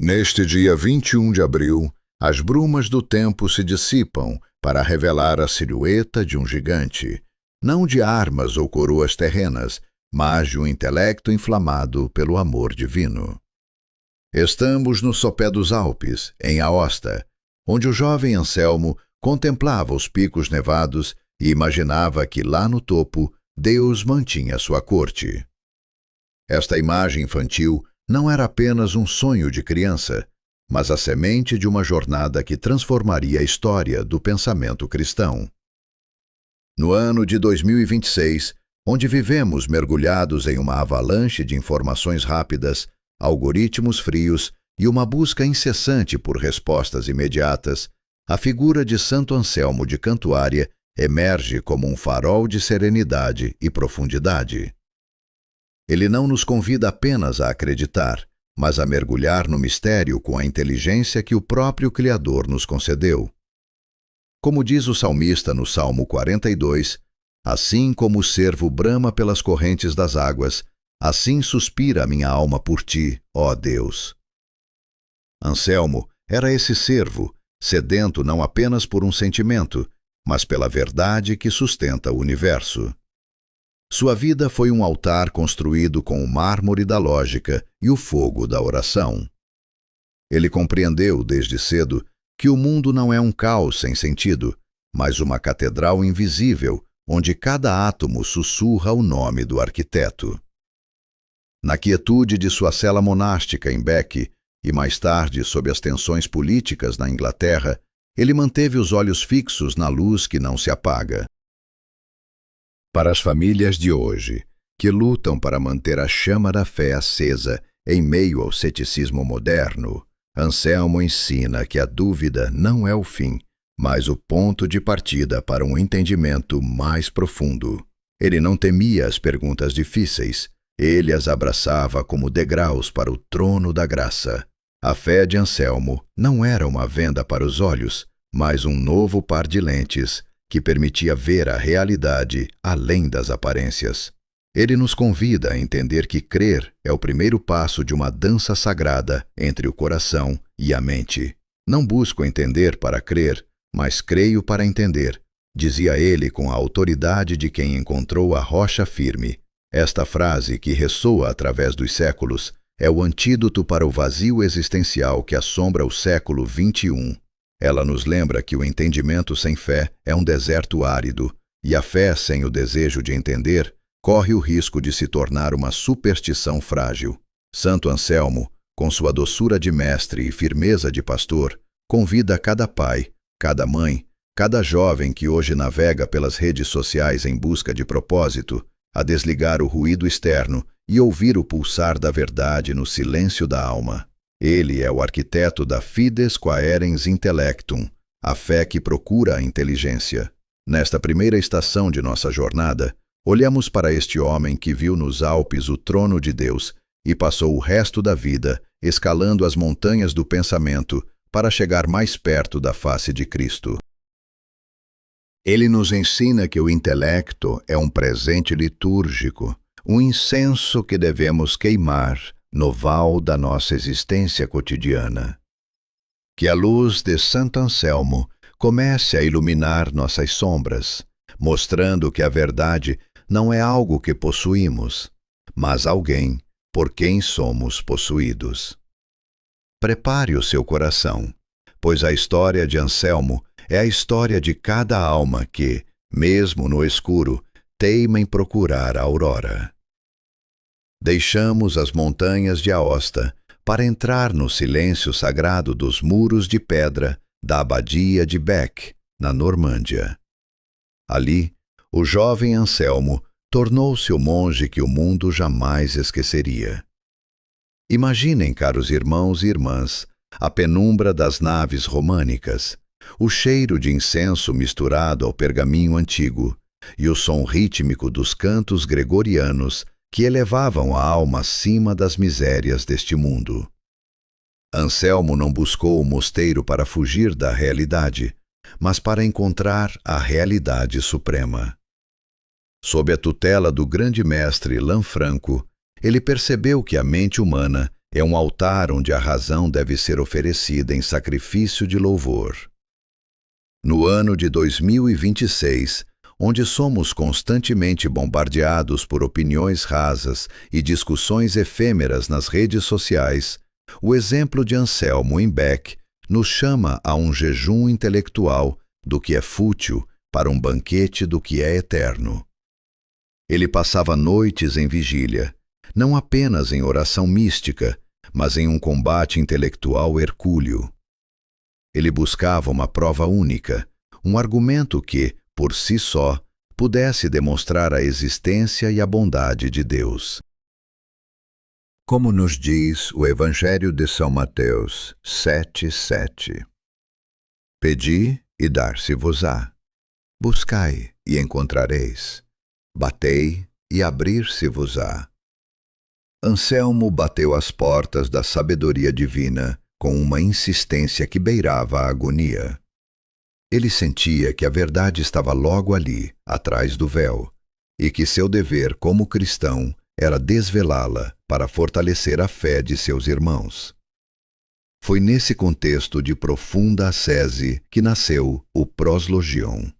Neste dia 21 de abril, as brumas do tempo se dissipam para revelar a silhueta de um gigante, não de armas ou coroas terrenas, mas de um intelecto inflamado pelo amor divino. Estamos no sopé dos Alpes, em Aosta, onde o jovem Anselmo contemplava os picos nevados e imaginava que lá no topo Deus mantinha sua corte. Esta imagem infantil não era apenas um sonho de criança, mas a semente de uma jornada que transformaria a história do pensamento cristão. No ano de 2026, onde vivemos mergulhados em uma avalanche de informações rápidas, algoritmos frios e uma busca incessante por respostas imediatas, a figura de Santo Anselmo de Cantuária emerge como um farol de serenidade e profundidade. Ele não nos convida apenas a acreditar, mas a mergulhar no mistério com a inteligência que o próprio Criador nos concedeu. Como diz o salmista no Salmo 42, assim como o cervo brama pelas correntes das águas, assim suspira a minha alma por ti, ó Deus. Anselmo era esse cervo, sedento não apenas por um sentimento, mas pela verdade que sustenta o universo. Sua vida foi um altar construído com o mármore da lógica e o fogo da oração. Ele compreendeu desde cedo que o mundo não é um caos sem sentido, mas uma catedral invisível, onde cada átomo sussurra o nome do arquiteto. Na quietude de sua cela monástica em Beck, e mais tarde sob as tensões políticas na Inglaterra, ele manteve os olhos fixos na luz que não se apaga. Para as famílias de hoje, que lutam para manter a chama da fé acesa em meio ao ceticismo moderno, Anselmo ensina que a dúvida não é o fim, mas o ponto de partida para um entendimento mais profundo. Ele não temia as perguntas difíceis, ele as abraçava como degraus para o trono da graça. A fé de Anselmo não era uma venda para os olhos, mas um novo par de lentes que permitia ver a realidade além das aparências. Ele nos convida a entender que crer é o primeiro passo de uma dança sagrada entre o coração e a mente. Não busco entender para crer, mas creio para entender, dizia ele com a autoridade de quem encontrou a rocha firme. Esta frase, que ressoa através dos séculos, é o antídoto para o vazio existencial que assombra o século XXI. Ela nos lembra que o entendimento sem fé é um deserto árido, e a fé sem o desejo de entender corre o risco de se tornar uma superstição frágil. Santo Anselmo, com sua doçura de mestre e firmeza de pastor, convida cada pai, cada mãe, cada jovem que hoje navega pelas redes sociais em busca de propósito, a desligar o ruído externo e ouvir o pulsar da verdade no silêncio da alma. Ele é o arquiteto da Fides Quaerens Intellectum, a fé que procura a inteligência. Nesta primeira estação de nossa jornada, olhamos para este homem que viu nos Alpes o trono de Deus e passou o resto da vida escalando as montanhas do pensamento para chegar mais perto da face de Cristo. Ele nos ensina que o intelecto é um presente litúrgico, um incenso que devemos queimar no val da nossa existência cotidiana. Que a luz de Santo Anselmo comece a iluminar nossas sombras, mostrando que a verdade não é algo que possuímos, mas alguém por quem somos possuídos. Prepare o seu coração, pois a história de Anselmo é a história de cada alma que, mesmo no escuro, teima em procurar a aurora. Deixamos as montanhas de Aosta para entrar no silêncio sagrado dos muros de pedra da abadia de Bec, na Normândia. Ali, o jovem Anselmo tornou-se o monge que o mundo jamais esqueceria. Imaginem, caros irmãos e irmãs, a penumbra das naves românicas, o cheiro de incenso misturado ao pergaminho antigo e o som rítmico dos cantos gregorianos que elevavam a alma acima das misérias deste mundo. Anselmo não buscou o mosteiro para fugir da realidade, mas para encontrar a realidade suprema. Sob a tutela do grande mestre Lanfranco, ele percebeu que a mente humana É um altar onde a razão deve ser oferecida em sacrifício de louvor. No ano de 2026, onde somos constantemente bombardeados por opiniões rasas e discussões efêmeras nas redes sociais, o exemplo de Anselmo em Beck nos chama a um jejum intelectual do que é fútil para um banquete do que é eterno. Ele passava noites em vigília, não apenas em oração mística, mas em um combate intelectual hercúleo. Ele buscava uma prova única, um argumento que, por si só, pudesse demonstrar a existência e a bondade de Deus. Como nos diz o Evangelho de São Mateus 7:7. Pedi e dar-se-vos-á. Buscai e encontrareis. Batei e abrir-se-vos-á. Anselmo bateu as portas da sabedoria divina com uma insistência que beirava a agonia. Ele sentia que a verdade estava logo ali, atrás do véu, e que seu dever como cristão era desvelá-la para fortalecer a fé de seus irmãos. Foi nesse contexto de profunda ascese que nasceu o Proslogion.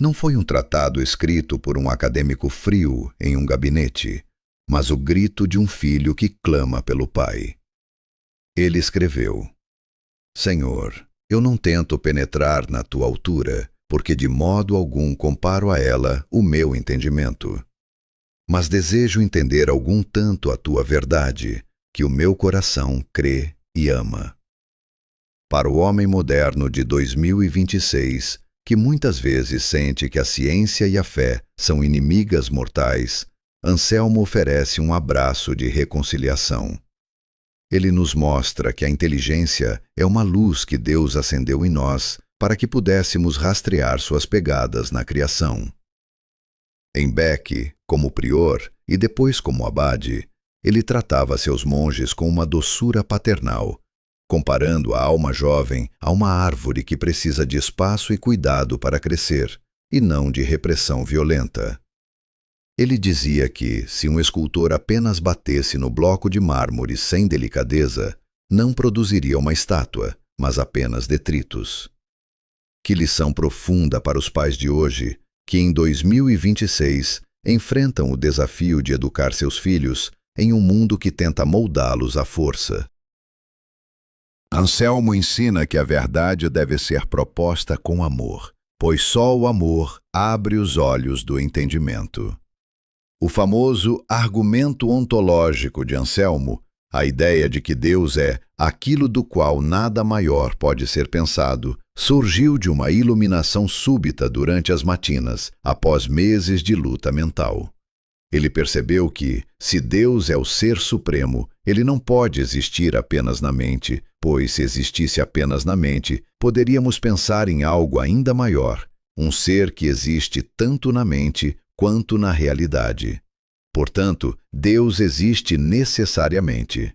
Não foi um tratado escrito por um acadêmico frio em um gabinete, mas o grito de um filho que clama pelo pai. Ele escreveu: Senhor, eu não tento penetrar na tua altura, porque de modo algum comparo a ela o meu entendimento. Mas desejo entender algum tanto a tua verdade, que o meu coração crê e ama. Para o homem moderno de 2026, que muitas vezes sente que a ciência e a fé são inimigas mortais, Anselmo oferece um abraço de reconciliação. Ele nos mostra que a inteligência é uma luz que Deus acendeu em nós para que pudéssemos rastrear suas pegadas na criação. Em Beck, como prior e depois como abade, ele tratava seus monges com uma doçura paternal, comparando a alma jovem a uma árvore que precisa de espaço e cuidado para crescer, e não de repressão violenta. Ele dizia que, se um escultor apenas batesse no bloco de mármore sem delicadeza, não produziria uma estátua, mas apenas detritos. Que lição profunda para os pais de hoje, que em 2026 enfrentam o desafio de educar seus filhos em um mundo que tenta moldá-los à força. Anselmo ensina que a verdade deve ser proposta com amor, pois só o amor abre os olhos do entendimento. O famoso argumento ontológico de Anselmo, a ideia de que Deus é aquilo do qual nada maior pode ser pensado, surgiu de uma iluminação súbita durante as matinas, após meses de luta mental. Ele percebeu que, se Deus é o Ser Supremo, ele não pode existir apenas na mente, pois se existisse apenas na mente, poderíamos pensar em algo ainda maior, um ser que existe tanto na mente quanto na realidade. Portanto, Deus existe necessariamente.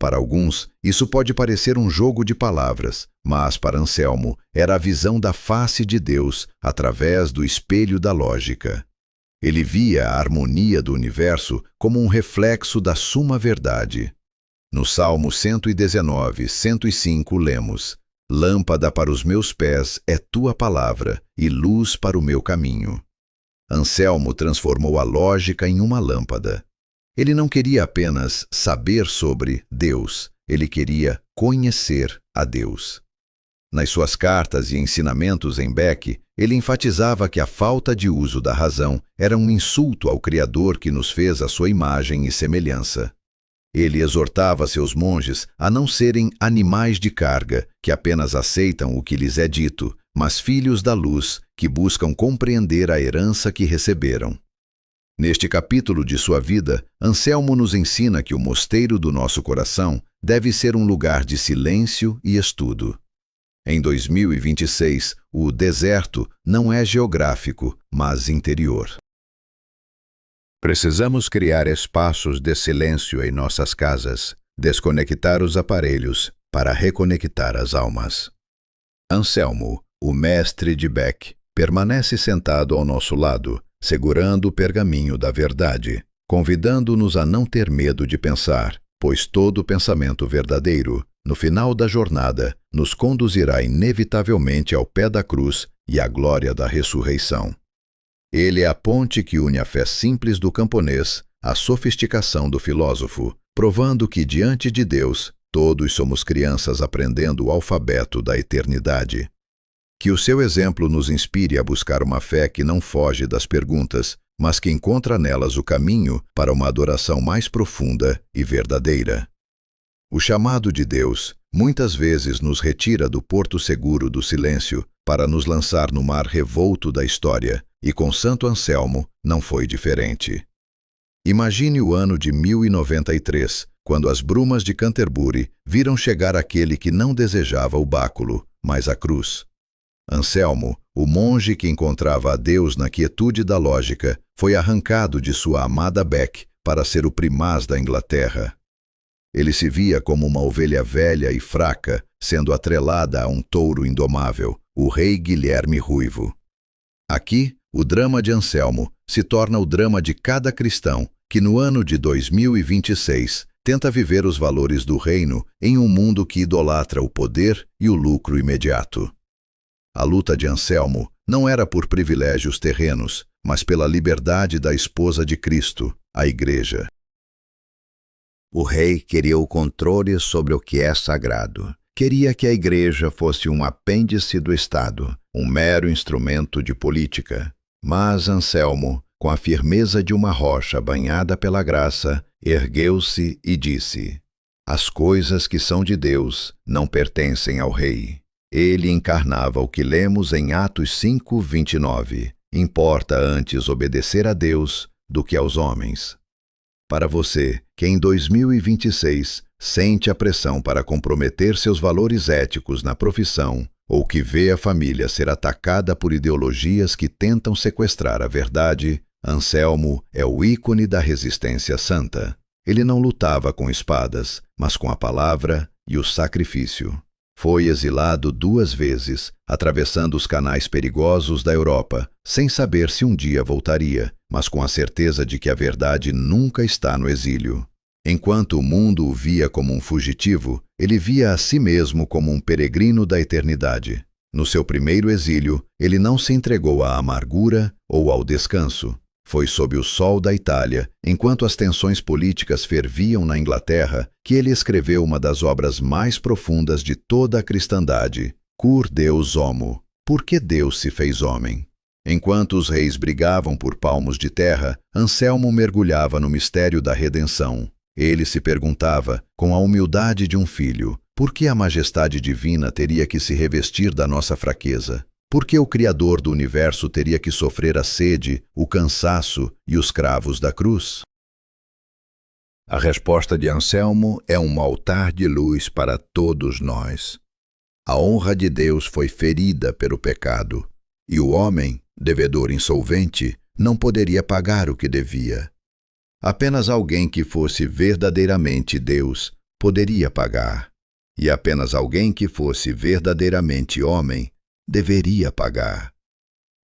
Para alguns, isso pode parecer um jogo de palavras, mas para Anselmo era a visão da face de Deus através do espelho da lógica. Ele via a harmonia do universo como um reflexo da suma verdade. No Salmo 119, 105 lemos: Lâmpada para os meus pés é tua palavra e luz para o meu caminho. Anselmo transformou a lógica em uma lâmpada. Ele não queria apenas saber sobre Deus, ele queria conhecer a Deus. Nas suas cartas e ensinamentos em Beck, ele enfatizava que a falta de uso da razão era um insulto ao Criador que nos fez à sua imagem e semelhança. Ele exortava seus monges a não serem animais de carga, que apenas aceitam o que lhes é dito, mas filhos da luz, que buscam compreender a herança que receberam. Neste capítulo de sua vida, Anselmo nos ensina que o mosteiro do nosso coração deve ser um lugar de silêncio e estudo. Em 2026, o deserto não é geográfico, mas interior. Precisamos criar espaços de silêncio em nossas casas, desconectar os aparelhos para reconectar as almas. Anselmo, o mestre de Beck, permanece sentado ao nosso lado, segurando o pergaminho da verdade, convidando-nos a não ter medo de pensar, pois todo pensamento verdadeiro, no final da jornada, nos conduzirá inevitavelmente ao pé da cruz e à glória da ressurreição. Ele é a ponte que une a fé simples do camponês à sofisticação do filósofo, provando que, diante de Deus, todos somos crianças aprendendo o alfabeto da eternidade. Que o seu exemplo nos inspire a buscar uma fé que não foge das perguntas, mas que encontra nelas o caminho para uma adoração mais profunda e verdadeira. O chamado de Deus muitas vezes nos retira do porto seguro do silêncio para nos lançar no mar revolto da história, e com Santo Anselmo não foi diferente. Imagine o ano de 1093, quando as brumas de Canterbury viram chegar aquele que não desejava o báculo, mas a cruz. Anselmo, o monge que encontrava a Deus na quietude da lógica, foi arrancado de sua amada Beck para ser o primaz da Inglaterra. Ele se via como uma ovelha velha e fraca, sendo atrelada a um touro indomável, o rei Guilherme Ruivo. Aqui, o drama de Anselmo se torna o drama de cada cristão que no ano de 2026 tenta viver os valores do reino em um mundo que idolatra o poder e o lucro imediato. A luta de Anselmo não era por privilégios terrenos, mas pela liberdade da esposa de Cristo, a Igreja. O rei queria o controle sobre o que é sagrado. Queria que a Igreja fosse um apêndice do Estado, um mero instrumento de política. Mas Anselmo, com a firmeza de uma rocha banhada pela graça, ergueu-se e disse: as coisas que são de Deus não pertencem ao rei. Ele encarnava o que lemos em Atos 5:29. Importa antes obedecer a Deus do que aos homens. Para você, que em 2026 sente a pressão para comprometer seus valores éticos na profissão, ou que vê a família ser atacada por ideologias que tentam sequestrar a verdade, Anselmo é o ícone da resistência santa. Ele não lutava com espadas, mas com a palavra e o sacrifício. Foi exilado 2 vezes, atravessando os canais perigosos da Europa, sem saber se um dia voltaria, mas com a certeza de que a verdade nunca está no exílio. Enquanto o mundo o via como um fugitivo, ele via a si mesmo como um peregrino da eternidade. No seu primeiro exílio, ele não se entregou à amargura ou ao descanso. Foi sob o sol da Itália, enquanto as tensões políticas ferviam na Inglaterra, que ele escreveu uma das obras mais profundas de toda a cristandade, Cur Deus Homo, Por que Deus se fez homem? Enquanto os reis brigavam por palmos de terra, Anselmo mergulhava no mistério da redenção. Ele se perguntava, com a humildade de um filho, por que a majestade divina teria que se revestir da nossa fraqueza? Por que o Criador do universo teria que sofrer a sede, o cansaço e os cravos da cruz? A resposta de Anselmo é um altar de luz para todos nós. A honra de Deus foi ferida pelo pecado, e o homem, devedor insolvente, não poderia pagar o que devia. Apenas alguém que fosse verdadeiramente Deus poderia pagar, e apenas alguém que fosse verdadeiramente homem deveria pagar.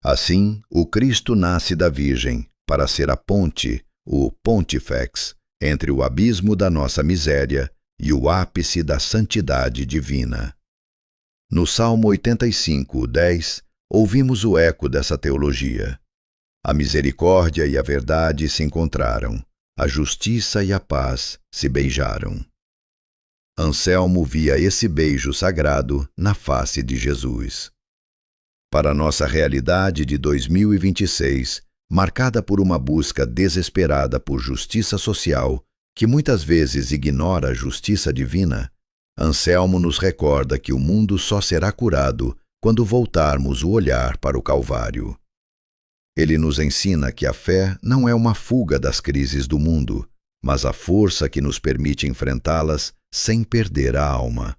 Assim, o Cristo nasce da Virgem para ser a ponte, o pontifex, entre o abismo da nossa miséria e o ápice da santidade divina. No Salmo 85:10, ouvimos o eco dessa teologia. A misericórdia e a verdade se encontraram, a justiça e a paz se beijaram. Anselmo via esse beijo sagrado na face de Jesus. Para nossa realidade de 2026, marcada por uma busca desesperada por justiça social, que muitas vezes ignora a justiça divina, Anselmo nos recorda que o mundo só será curado quando voltarmos o olhar para o Calvário. Ele nos ensina que a fé não é uma fuga das crises do mundo, mas a força que nos permite enfrentá-las sem perder a alma.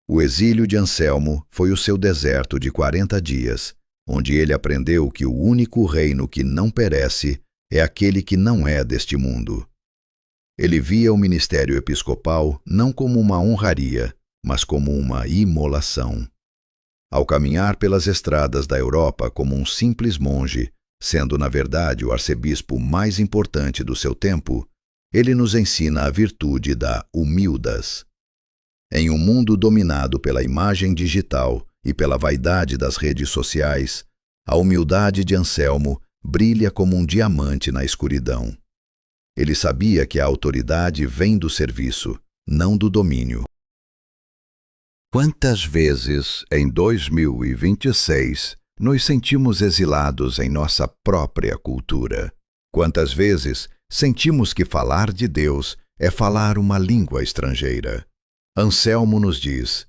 O exílio de Anselmo foi o seu deserto de 40 dias, onde ele aprendeu que o único reino que não perece é aquele que não é deste mundo. Ele via o ministério episcopal não como uma honraria, mas como uma imolação. Ao caminhar pelas estradas da Europa como um simples monge, sendo na verdade o arcebispo mais importante do seu tempo, ele nos ensina a virtude da humildas. Em um mundo dominado pela imagem digital e pela vaidade das redes sociais, a humildade de Anselmo brilha como um diamante na escuridão. Ele sabia que a autoridade vem do serviço, não do domínio. Quantas vezes, em 2026, nos sentimos exilados em nossa própria cultura? Quantas vezes sentimos que falar de Deus é falar uma língua estrangeira? Anselmo nos diz: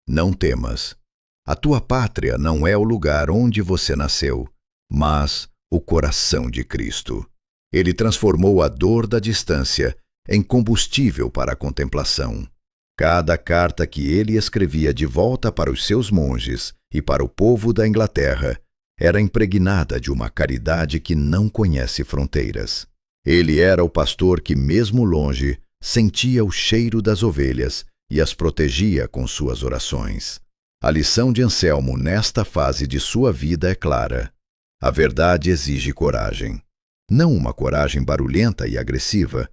não temas. A tua pátria não é o lugar onde você nasceu, mas o coração de Cristo. Ele transformou a dor da distância em combustível para a contemplação. Cada carta que ele escrevia de volta para os seus monges e para o povo da Inglaterra era impregnada de uma caridade que não conhece fronteiras. Ele era o pastor que, mesmo longe, sentia o cheiro das ovelhas e as protegia com suas orações. A lição de Anselmo nesta fase de sua vida é clara. A verdade exige coragem. Não uma coragem barulhenta e agressiva,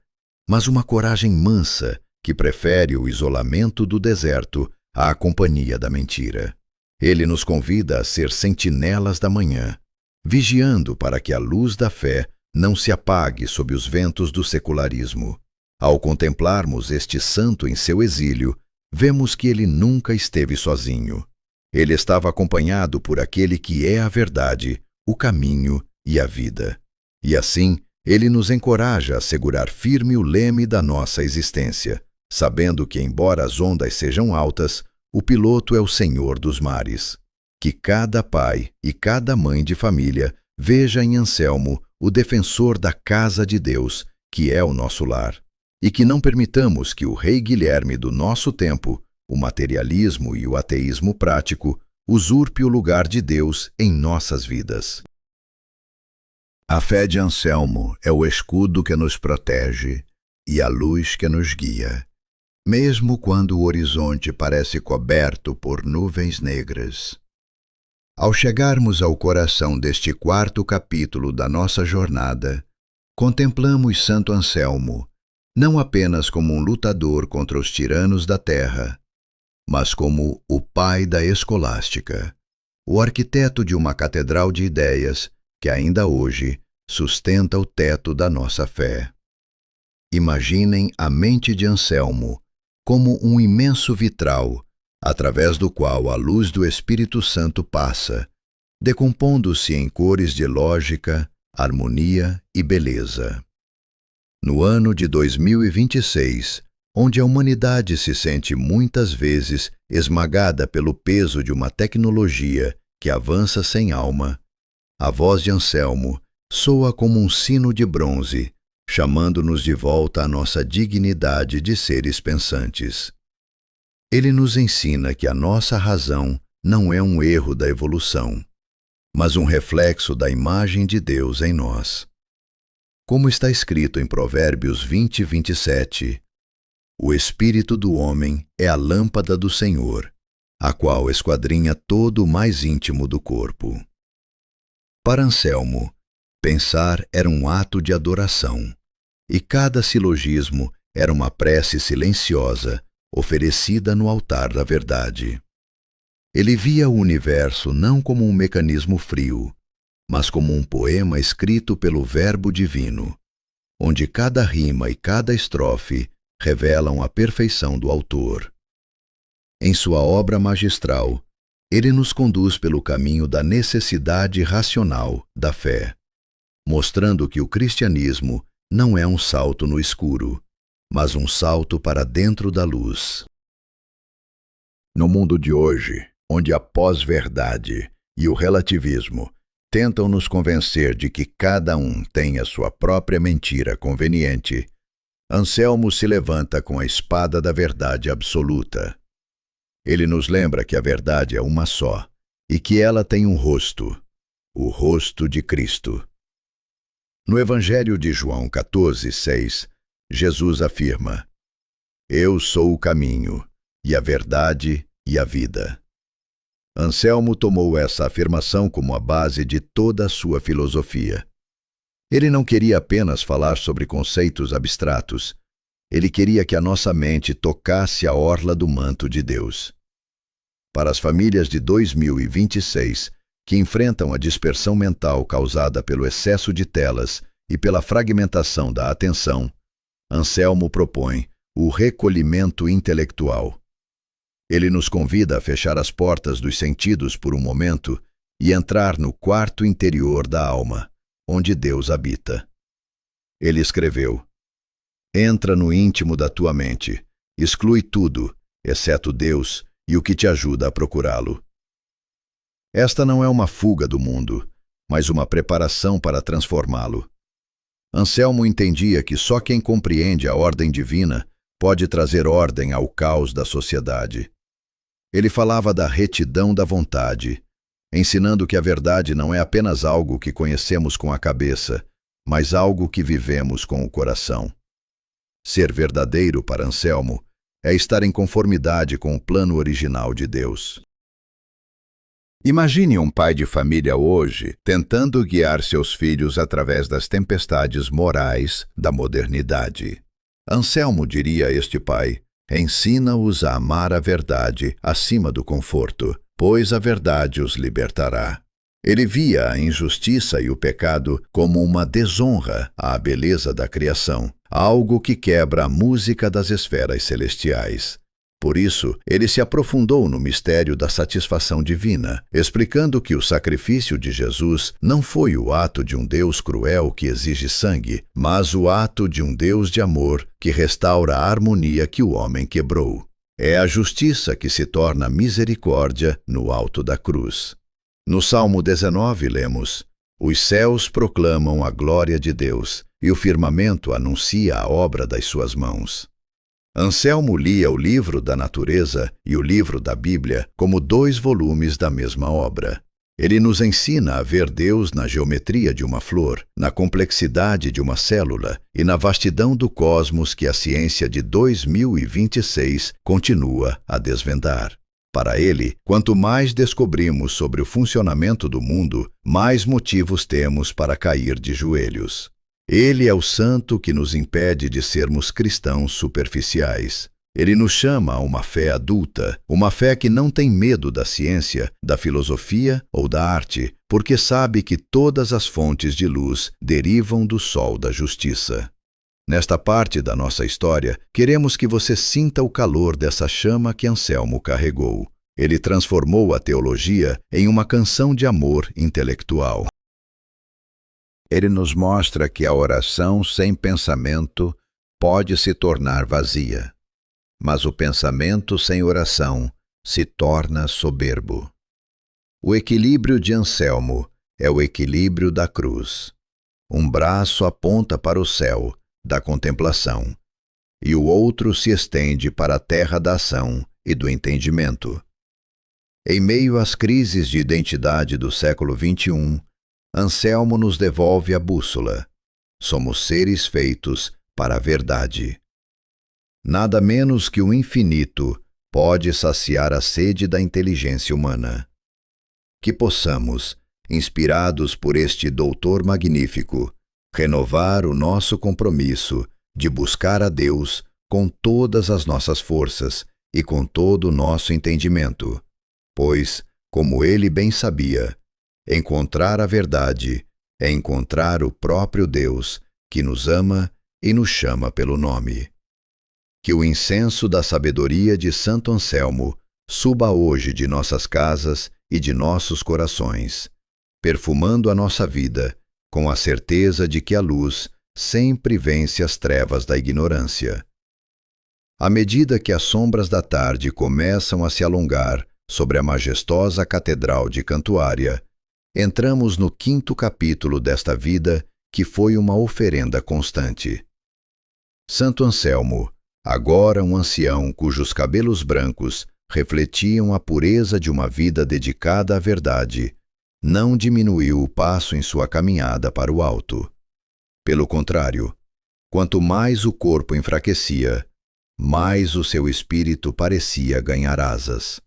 mas uma coragem mansa que prefere o isolamento do deserto à companhia da mentira. Ele nos convida a ser sentinelas da manhã, vigiando para que a luz da fé não se apague sob os ventos do secularismo. Ao contemplarmos este santo em seu exílio, vemos que ele nunca esteve sozinho. Ele estava acompanhado por aquele que é a verdade, o caminho e a vida. E assim, ele nos encoraja a segurar firme o leme da nossa existência, sabendo que, embora as ondas sejam altas, o piloto é o Senhor dos mares. Que cada pai e cada mãe de família veja em Anselmo o defensor da casa de Deus, que é o nosso lar, e que não permitamos que o rei Guilherme do nosso tempo, o materialismo e o ateísmo prático, usurpe o lugar de Deus em nossas vidas. A fé de Anselmo é o escudo que nos protege e a luz que nos guia, mesmo quando o horizonte parece coberto por nuvens negras. Ao chegarmos ao coração deste quarto capítulo da nossa jornada, contemplamos Santo Anselmo, não apenas como um lutador contra os tiranos da terra, mas como o pai da escolástica, o arquiteto de uma catedral de ideias que ainda hoje sustenta o teto da nossa fé. Imaginem a mente de Anselmo como um imenso vitral, através do qual a luz do Espírito Santo passa, decompondo-se em cores de lógica, harmonia e beleza. No ano de 2026, onde a humanidade se sente muitas vezes esmagada pelo peso de uma tecnologia que avança sem alma, a voz de Anselmo soa como um sino de bronze, chamando-nos de volta à nossa dignidade de seres pensantes. Ele nos ensina que a nossa razão não é um erro da evolução, mas um reflexo da imagem de Deus em nós. Como está escrito em Provérbios 20:27, o espírito do homem é a lâmpada do Senhor, a qual esquadrinha todo o mais íntimo do corpo. Para Anselmo, pensar era um ato de adoração, e cada silogismo era uma prece silenciosa oferecida no altar da verdade. Ele via o universo não como um mecanismo frio, mas como um poema escrito pelo Verbo Divino, onde cada rima e cada estrofe revelam a perfeição do autor. Em sua obra magistral, ele nos conduz pelo caminho da necessidade racional da fé, mostrando que o cristianismo não é um salto no escuro, mas um salto para dentro da luz. No mundo de hoje, onde a pós-verdade e o relativismo tentam nos convencer de que cada um tem a sua própria mentira conveniente, Anselmo se levanta com a espada da verdade absoluta. Ele nos lembra que a verdade é uma só e que ela tem um rosto, o rosto de Cristo. No Evangelho de João 14:6, Jesus afirma: Eu sou o caminho, e a verdade e a vida. Anselmo tomou essa afirmação como a base de toda a sua filosofia. Ele não queria apenas falar sobre conceitos abstratos. Ele queria que a nossa mente tocasse a orla do manto de Deus. Para as famílias de 2026, que enfrentam a dispersão mental causada pelo excesso de telas e pela fragmentação da atenção, Anselmo propõe o recolhimento intelectual. Ele nos convida a fechar as portas dos sentidos por um momento e entrar no quarto interior da alma, onde Deus habita. Ele escreveu: entra no íntimo da tua mente, exclui tudo, exceto Deus e o que te ajuda a procurá-lo. Esta não é uma fuga do mundo, mas uma preparação para transformá-lo. Anselmo entendia que só quem compreende a ordem divina pode trazer ordem ao caos da sociedade. Ele falava da retidão da vontade, ensinando que a verdade não é apenas algo que conhecemos com a cabeça, mas algo que vivemos com o coração. Ser verdadeiro para Anselmo é estar em conformidade com o plano original de Deus. Imagine um pai de família hoje tentando guiar seus filhos através das tempestades morais da modernidade. Anselmo diria a este pai: ensina-os a amar a verdade acima do conforto, pois a verdade os libertará. Ele via a injustiça e o pecado como uma desonra à beleza da criação, algo que quebra a música das esferas celestiais. Por isso, ele se aprofundou no mistério da satisfação divina, explicando que o sacrifício de Jesus não foi o ato de um Deus cruel que exige sangue, mas o ato de um Deus de amor que restaura a harmonia que o homem quebrou. É a justiça que se torna misericórdia no alto da cruz. No Salmo 19 lemos: os céus proclamam a glória de Deus, e o firmamento anuncia a obra das suas mãos. Anselmo lia o livro da natureza e o livro da Bíblia como dois volumes da mesma obra. Ele nos ensina a ver Deus na geometria de uma flor, na complexidade de uma célula e na vastidão do cosmos que a ciência de 2026 continua a desvendar. Para ele, quanto mais descobrimos sobre o funcionamento do mundo, mais motivos temos para cair de joelhos. Ele é o santo que nos impede de sermos cristãos superficiais. Ele nos chama a uma fé adulta, uma fé que não tem medo da ciência, da filosofia ou da arte, porque sabe que todas as fontes de luz derivam do sol da justiça. Nesta parte da nossa história, queremos que você sinta o calor dessa chama que Anselmo carregou. Ele transformou a teologia em uma canção de amor intelectual. Ele nos mostra que a oração sem pensamento pode se tornar vazia, mas o pensamento sem oração se torna soberbo. O equilíbrio de Anselmo é o equilíbrio da cruz. Um braço aponta para o céu, da contemplação, e o outro se estende para a terra da ação e do entendimento. Em meio às crises de identidade do século XXI, Anselmo nos devolve a bússola. Somos seres feitos para a verdade. Nada menos que o infinito pode saciar a sede da inteligência humana. Que possamos, inspirados por este doutor magnífico, renovar o nosso compromisso de buscar a Deus com todas as nossas forças e com todo o nosso entendimento, pois, como ele bem sabia, encontrar a verdade é encontrar o próprio Deus que nos ama e nos chama pelo nome. Que o incenso da sabedoria de Santo Anselmo suba hoje de nossas casas e de nossos corações, perfumando a nossa vida com a certeza de que a luz sempre vence as trevas da ignorância. À medida que as sombras da tarde começam a se alongar sobre a majestosa Catedral de Cantuária, entramos no 5º capítulo desta vida que foi uma oferenda constante. Santo Anselmo, agora um ancião cujos cabelos brancos refletiam a pureza de uma vida dedicada à verdade, não diminuiu o passo em sua caminhada para o alto. Pelo contrário, quanto mais o corpo enfraquecia, mais o seu espírito parecia ganhar asas.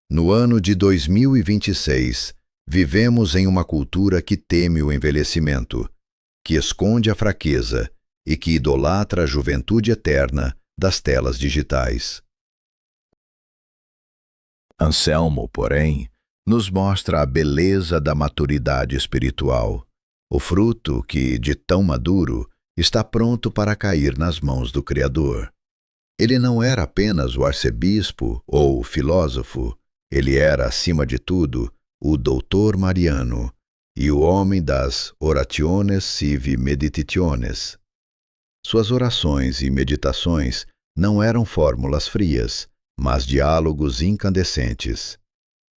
No ano de 2026, vivemos em uma cultura que teme o envelhecimento, que esconde a fraqueza e que idolatra a juventude eterna das telas digitais. Anselmo, porém, nos mostra a beleza da maturidade espiritual, o fruto que, de tão maduro, está pronto para cair nas mãos do Criador. Ele não era apenas o arcebispo ou o filósofo, ele era, acima de tudo, o doutor mariano e o homem das orationes sive meditationes. Suas orações e meditações não eram fórmulas frias, mas diálogos incandescentes.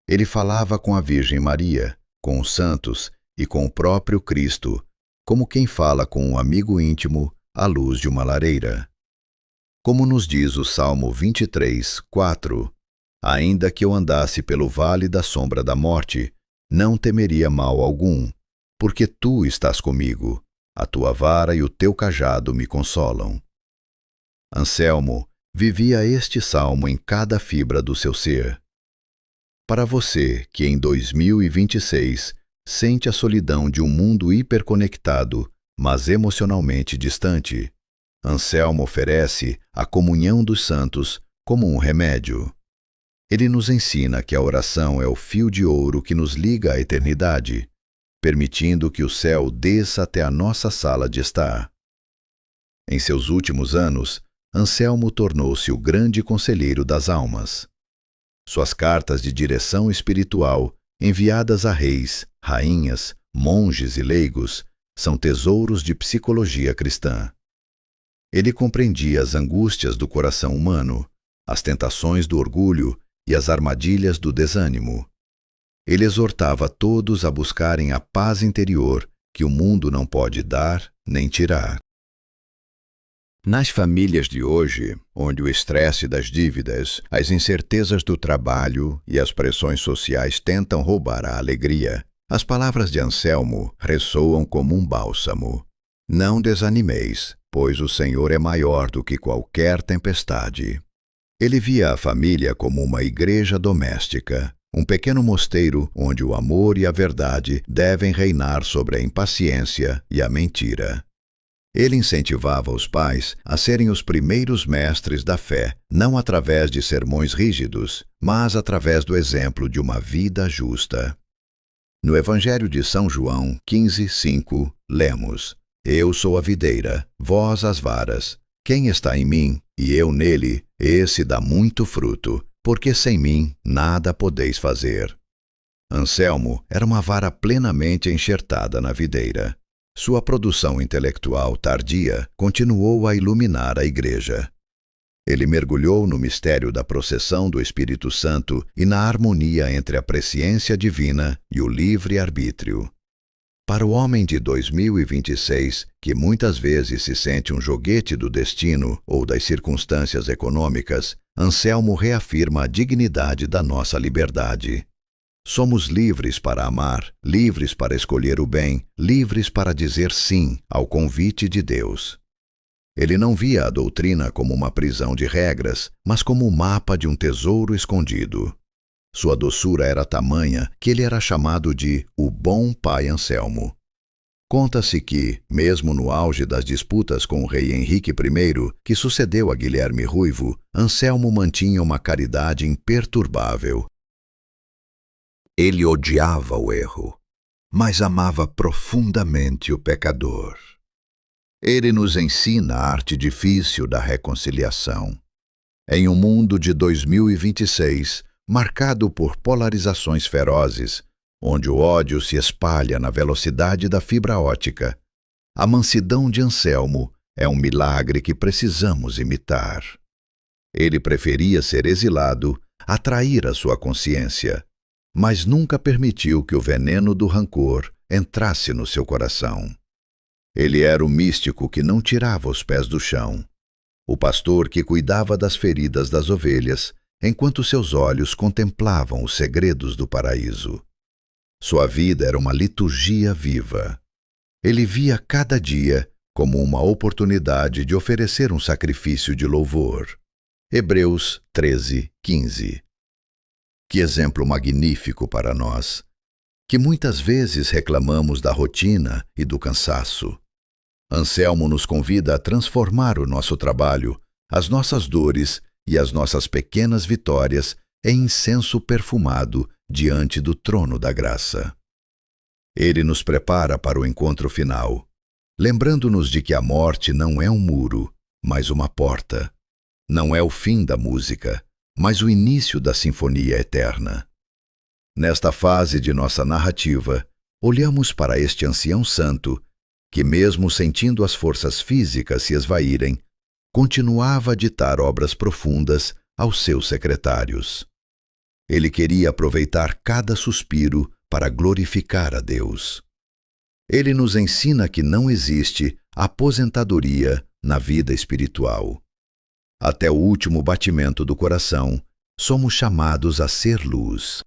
Ele falava com a Virgem Maria, com os santos e com o próprio Cristo, como quem fala com um amigo íntimo à luz de uma lareira. Como nos diz o Salmo 23, 4, ainda que eu andasse pelo vale da sombra da morte, não temeria mal algum, porque tu estás comigo, a tua vara e o teu cajado me consolam. Anselmo vivia este salmo em cada fibra do seu ser. Para você que em 2026 sente a solidão de um mundo hiperconectado, mas emocionalmente distante, Anselmo oferece a comunhão dos santos como um remédio. Ele nos ensina que a oração é o fio de ouro que nos liga à eternidade, permitindo que o céu desça até a nossa sala de estar. Em seus últimos anos, Anselmo tornou-se o grande conselheiro das almas. Suas cartas de direção espiritual, enviadas a reis, rainhas, monges e leigos, são tesouros de psicologia cristã. Ele compreendia as angústias do coração humano, as tentações do orgulho e as armadilhas do desânimo. Ele exortava todos a buscarem a paz interior que o mundo não pode dar nem tirar. Nas famílias de hoje, onde o estresse das dívidas, as incertezas do trabalho e as pressões sociais tentam roubar a alegria, as palavras de Anselmo ressoam como um bálsamo. Não desanimeis, pois o Senhor é maior do que qualquer tempestade. Ele via a família como uma igreja doméstica, um pequeno mosteiro onde o amor e a verdade devem reinar sobre a impaciência e a mentira. Ele incentivava os pais a serem os primeiros mestres da fé, não através de sermões rígidos, mas através do exemplo de uma vida justa. No Evangelho de São João 15:5, lemos: Eu sou a videira, vós as varas. Quem está em mim e eu nele, esse dá muito fruto, porque sem mim nada podeis fazer. Anselmo era uma vara plenamente enxertada na videira. Sua produção intelectual tardia continuou a iluminar a Igreja. Ele mergulhou no mistério da processão do Espírito Santo e na harmonia entre a presciência divina e o livre-arbítrio. Para o homem de 2026, que muitas vezes se sente um joguete do destino ou das circunstâncias econômicas, Anselmo reafirma a dignidade da nossa liberdade. Somos livres para amar, livres para escolher o bem, livres para dizer sim ao convite de Deus. Ele não via a doutrina como uma prisão de regras, mas como o mapa de um tesouro escondido. Sua doçura era tamanha que ele era chamado de o bom pai Anselmo. Conta-se que, mesmo no auge das disputas com o rei Henrique I, que sucedeu a Guilherme Ruivo, Anselmo mantinha uma caridade imperturbável. Ele odiava o erro, mas amava profundamente o pecador. Ele nos ensina a arte difícil da reconciliação. Em um mundo de 2026, marcado por polarizações ferozes, onde o ódio se espalha na velocidade da fibra ótica, a mansidão de Anselmo é um milagre que precisamos imitar. Ele preferia ser exilado a trair a sua consciência, mas nunca permitiu que o veneno do rancor entrasse no seu coração. Ele era o místico que não tirava os pés do chão, o pastor que cuidava das feridas das ovelhas, enquanto seus olhos contemplavam os segredos do paraíso. Sua vida era uma liturgia viva. Ele via cada dia como uma oportunidade de oferecer um sacrifício de louvor. Hebreus 13:15. Que exemplo magnífico para nós, que muitas vezes reclamamos da rotina e do cansaço. Anselmo nos convida a transformar o nosso trabalho, as nossas dores e as nossas pequenas vitórias em incenso perfumado diante do trono da graça. Ele nos prepara para o encontro final, lembrando-nos de que a morte não é um muro, mas uma porta. Não é o fim da música, mas o início da sinfonia eterna. Nesta fase de nossa narrativa, olhamos para este ancião santo que, mesmo sentindo as forças físicas se esvaírem, continuava a ditar obras profundas aos seus secretários. Ele queria aproveitar cada suspiro para glorificar a Deus. Ele nos ensina que não existe aposentadoria na vida espiritual. Até o último batimento do coração, somos chamados a ser luz.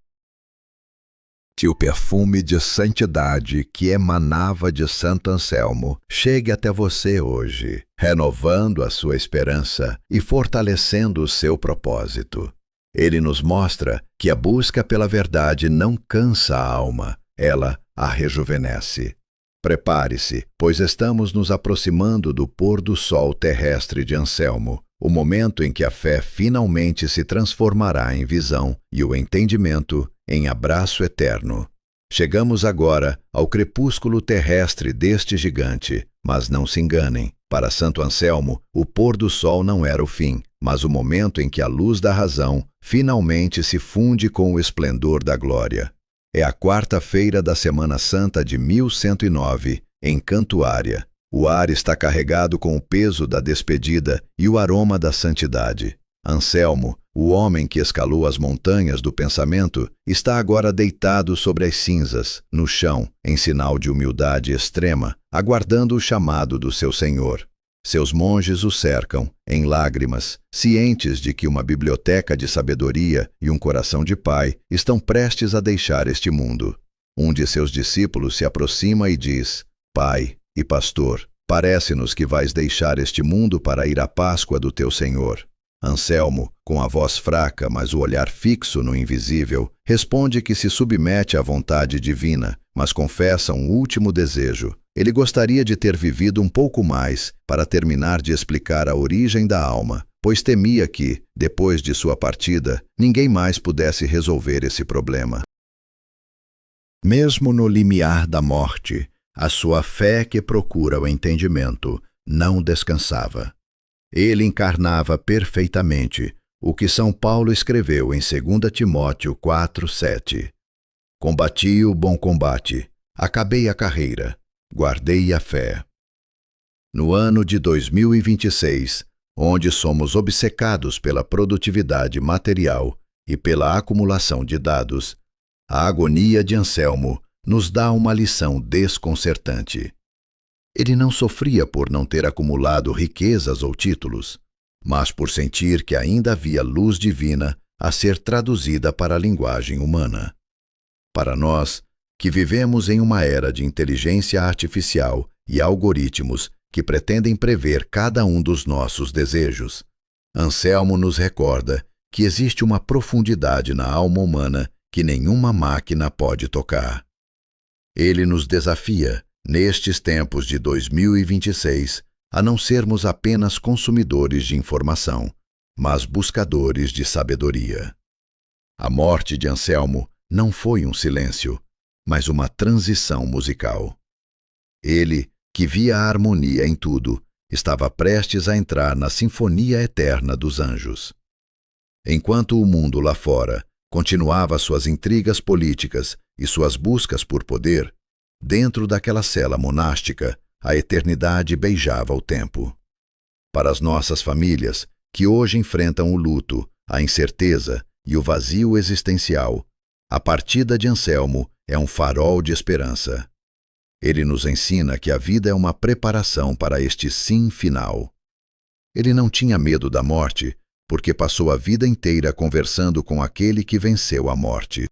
Que o perfume de santidade que emanava de Santo Anselmo chegue até você hoje, renovando a sua esperança e fortalecendo o seu propósito. Ele nos mostra que a busca pela verdade não cansa a alma, ela a rejuvenesce. Prepare-se, pois estamos nos aproximando do pôr do sol terrestre de Anselmo, o momento em que a fé finalmente se transformará em visão e o entendimento em abraço eterno. Chegamos agora ao crepúsculo terrestre deste gigante, mas não se enganem. Para Santo Anselmo, o pôr do sol não era o fim, mas o momento em que a luz da razão finalmente se funde com o esplendor da glória. É a quarta-feira da Semana Santa de 1109, em Cantuária. O ar está carregado com o peso da despedida e o aroma da santidade. Anselmo, o homem que escalou as montanhas do pensamento, está agora deitado sobre as cinzas, no chão, em sinal de humildade extrema, aguardando o chamado do seu Senhor. Seus monges o cercam, em lágrimas, cientes de que uma biblioteca de sabedoria e um coração de pai estão prestes a deixar este mundo. Um de seus discípulos se aproxima e diz: Pai e pastor, parece-nos que vais deixar este mundo para ir à Páscoa do teu Senhor. Anselmo, com a voz fraca, mas o olhar fixo no invisível, responde que se submete à vontade divina, mas confessa um último desejo. Ele gostaria de ter vivido um pouco mais para terminar de explicar a origem da alma, pois temia que, depois de sua partida, ninguém mais pudesse resolver esse problema. Mesmo no limiar da morte, a sua fé que procura o entendimento não descansava. Ele encarnava perfeitamente o que São Paulo escreveu em 2 Timóteo 4:7. Combati o bom combate, acabei a carreira, guardei a fé. No ano de 2026, onde somos obcecados pela produtividade material e pela acumulação de dados, a agonia de Anselmo nos dá uma lição desconcertante. Ele não sofria por não ter acumulado riquezas ou títulos, mas por sentir que ainda havia luz divina a ser traduzida para a linguagem humana. Para nós, que vivemos em uma era de inteligência artificial e algoritmos que pretendem prever cada um dos nossos desejos, Anselmo nos recorda que existe uma profundidade na alma humana que nenhuma máquina pode tocar. Ele nos desafia, nestes tempos de 2026, a não sermos apenas consumidores de informação, mas buscadores de sabedoria. A morte de Anselmo não foi um silêncio, mas uma transição musical. Ele, que via a harmonia em tudo, estava prestes a entrar na sinfonia eterna dos anjos. Enquanto o mundo lá fora continuava suas intrigas políticas e suas buscas por poder, dentro daquela cela monástica, a eternidade beijava o tempo. Para as nossas famílias, que hoje enfrentam o luto, a incerteza e o vazio existencial, a partida de Anselmo é um farol de esperança. Ele nos ensina que a vida é uma preparação para este sim final. Ele não tinha medo da morte, porque passou a vida inteira conversando com aquele que venceu a morte.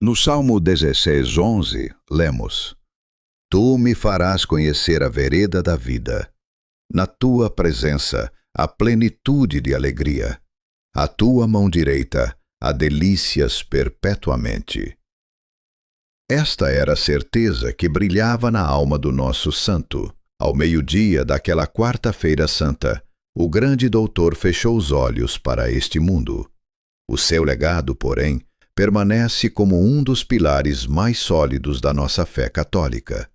No Salmo 16:11, lemos: Tu me farás conhecer a vereda da vida. Na tua presença, a plenitude de alegria. A tua mão direita, há delícias perpetuamente. Esta era a certeza que brilhava na alma do nosso santo. Ao meio-dia daquela quarta-feira santa, o grande doutor fechou os olhos para este mundo. O seu legado, porém, permanece como um dos pilares mais sólidos da nossa fé católica.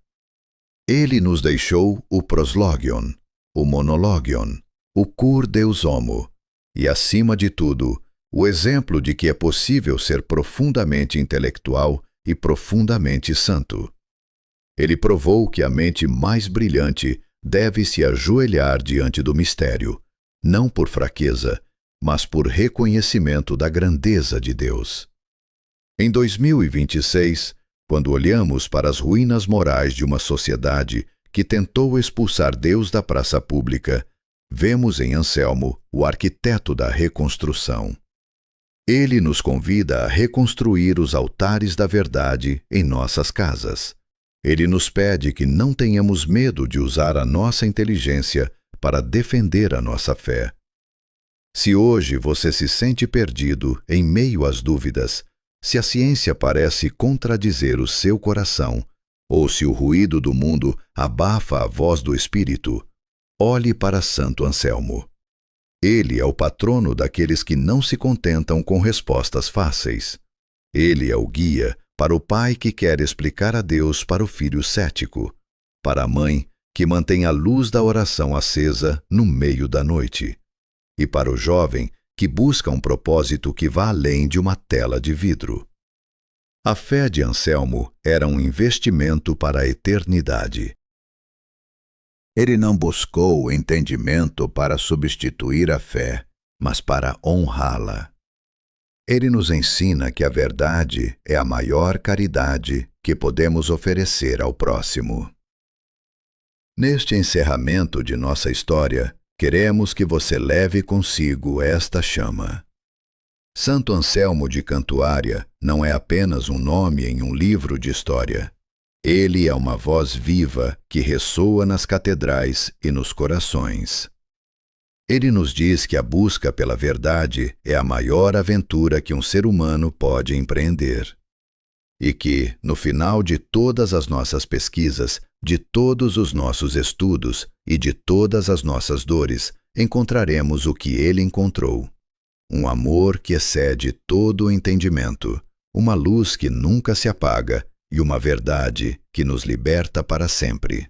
Ele nos deixou o proslogion, o monologion, o cur deus homo e, acima de tudo, o exemplo de que é possível ser profundamente intelectual e profundamente santo. Ele provou que a mente mais brilhante deve se ajoelhar diante do mistério, não por fraqueza, mas por reconhecimento da grandeza de Deus. Em 2026, quando olhamos para as ruínas morais de uma sociedade que tentou expulsar Deus da praça pública, vemos em Anselmo o arquiteto da reconstrução. Ele nos convida a reconstruir os altares da verdade em nossas casas. Ele nos pede que não tenhamos medo de usar a nossa inteligência para defender a nossa fé. Se hoje você se sente perdido em meio às dúvidas, se a ciência parece contradizer o seu coração, ou se o ruído do mundo abafa a voz do Espírito, olhe para Santo Anselmo. Ele é o patrono daqueles que não se contentam com respostas fáceis. Ele é o guia para o pai que quer explicar a Deus para o filho cético, para a mãe que mantém a luz da oração acesa no meio da noite, e para o jovem que busca um propósito que vá além de uma tela de vidro. A fé de Anselmo era um investimento para a eternidade. Ele não buscou o entendimento para substituir a fé, mas para honrá-la. Ele nos ensina que a verdade é a maior caridade que podemos oferecer ao próximo. Neste encerramento de nossa história, queremos que você leve consigo esta chama. Santo Anselmo de Cantuária não é apenas um nome em um livro de história. Ele é uma voz viva que ressoa nas catedrais e nos corações. Ele nos diz que a busca pela verdade é a maior aventura que um ser humano pode empreender. E que, no final de todas as nossas pesquisas, de todos os nossos estudos e de todas as nossas dores, encontraremos o que ele encontrou. Um amor que excede todo o entendimento, uma luz que nunca se apaga e uma verdade que nos liberta para sempre.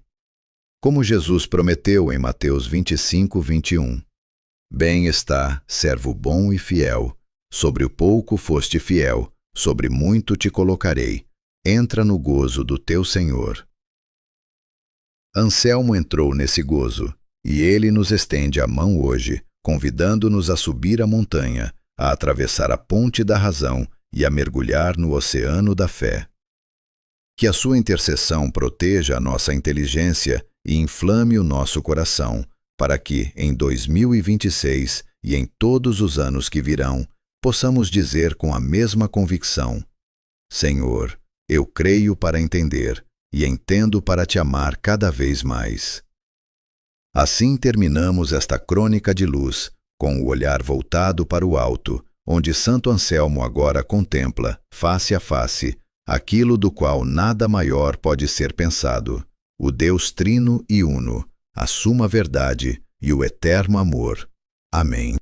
Como Jesus prometeu em Mateus 25:21, Bem está, servo bom e fiel, sobre o pouco foste fiel, sobre muito te colocarei, entra no gozo do teu Senhor. Anselmo entrou nesse gozo, e ele nos estende a mão hoje, convidando-nos a subir a montanha, a atravessar a ponte da razão e a mergulhar no oceano da fé. Que a sua intercessão proteja a nossa inteligência e inflame o nosso coração, para que, em 2026 e em todos os anos que virão, possamos dizer com a mesma convicção: Senhor, eu creio para entender e entendo para te amar cada vez mais. Assim terminamos esta crônica de luz, com o olhar voltado para o alto, onde Santo Anselmo agora contempla, face a face, aquilo do qual nada maior pode ser pensado, o Deus trino e uno, a suma verdade e o eterno amor. Amém.